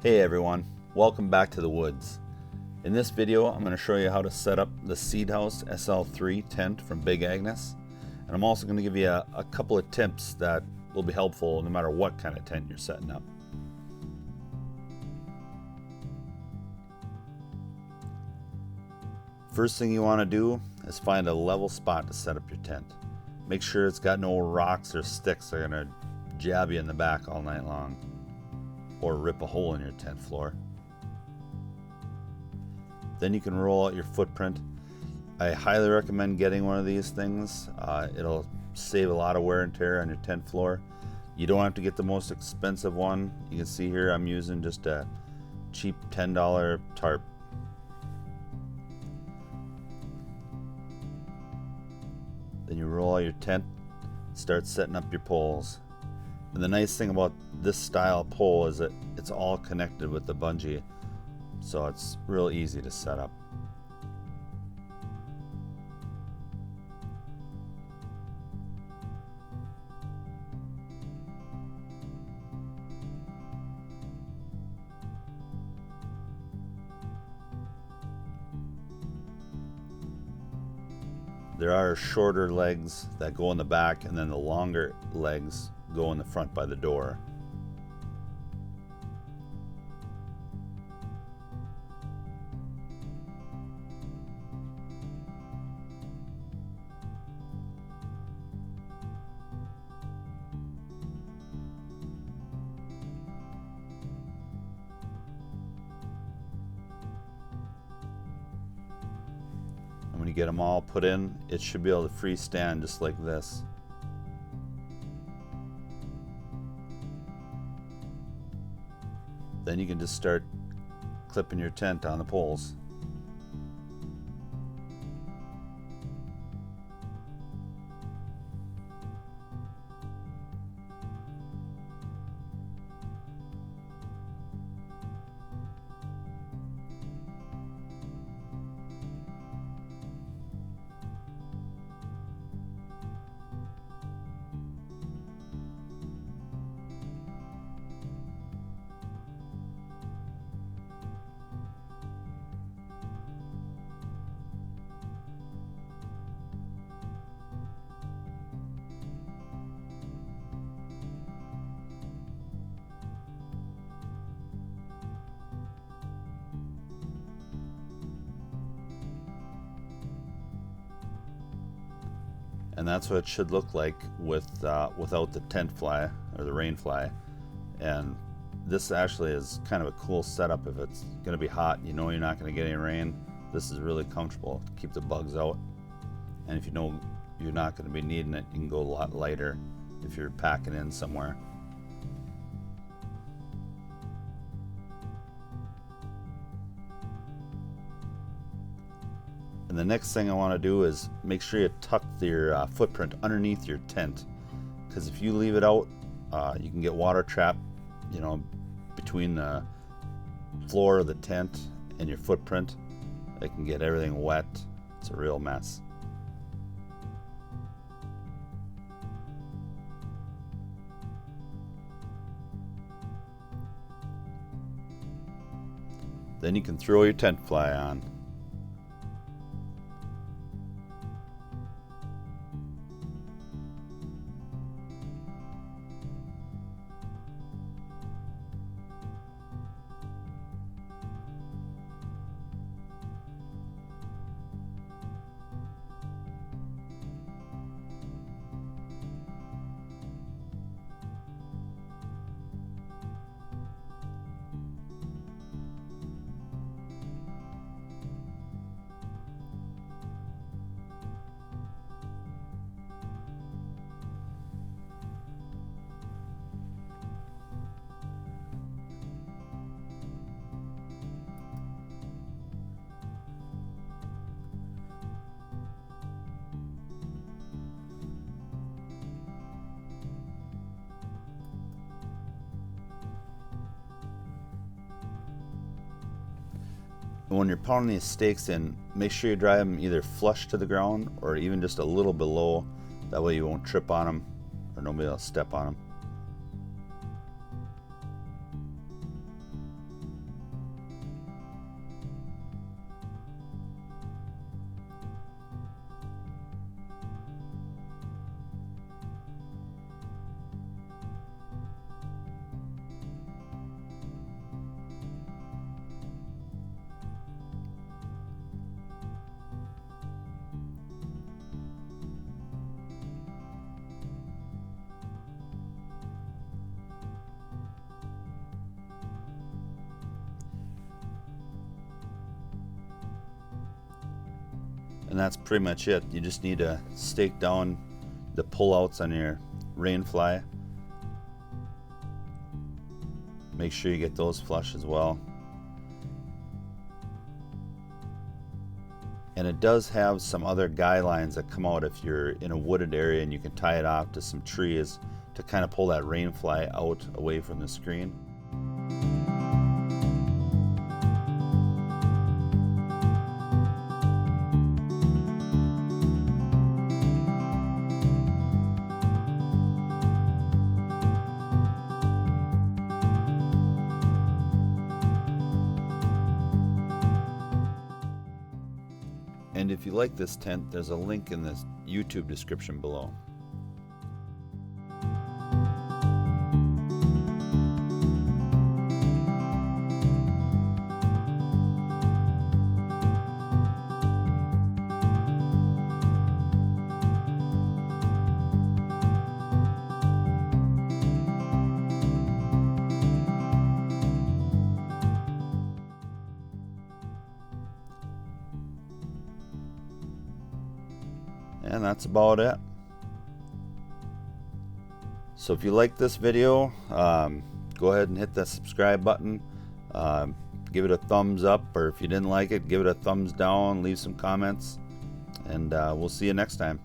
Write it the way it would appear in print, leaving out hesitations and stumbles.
Hey everyone, welcome back to the woods. In this video I'm going to show you how to set up the Seedhouse SL3 tent from Big Agnes, and I'm also going to give you a couple of tips that will be helpful no matter what kind of tent you're setting up. First thing you want to do is find a level spot to set up your tent. Make sure it's got no rocks or sticks that are going to jab you in the back all night long or rip a hole in your tent floor. Then you can roll out your footprint. I highly recommend getting one of these things. It'll save a lot of wear and tear on your tent floor. You don't have to get the most expensive one. You can see here I'm using just a cheap $10 tarp. Then you roll out your tent, start setting up your poles. And the nice thing about this style pole is that it's all connected with the bungee, so it's real easy to set up. There are shorter legs that go in the back, and then the longer legs go in the front by the door. And when you get them all put in, it should be able to freestand just like this. Then you can just start clipping your tent on the poles. And that's what it should look like without the tent fly or the rain fly. And this actually is kind of a cool setup. If it's going to be hot, you know you're not going to get any rain, this is really comfortable to keep the bugs out. And if you know you're not going to be needing it, you can go a lot lighter if you're packing in somewhere. And the next thing I want to do is make sure you tuck your footprint underneath your tent, because if you leave it out, you can get water trapped, between the floor of the tent and your footprint. It can get everything wet. It's a real mess. Then you can throw your tent fly on. And when you're pounding these stakes in, make sure you drive them either flush to the ground or even just a little below. That way you won't trip on them or nobody will step on them. And that's pretty much it. You just need to stake down the pullouts on your rain fly. Make sure you get those flush as well. And it does have some other guy lines that come out if you're in a wooded area, and you can tie it off to some trees to kind of pull that rain fly out away from the screen. And if you like this tent, there's a link in the YouTube description below. And that's about it. So if you like this video, go ahead and hit that subscribe button. Give it a thumbs up, or if you didn't like it, give it a thumbs down, leave some comments, and we'll see you next time.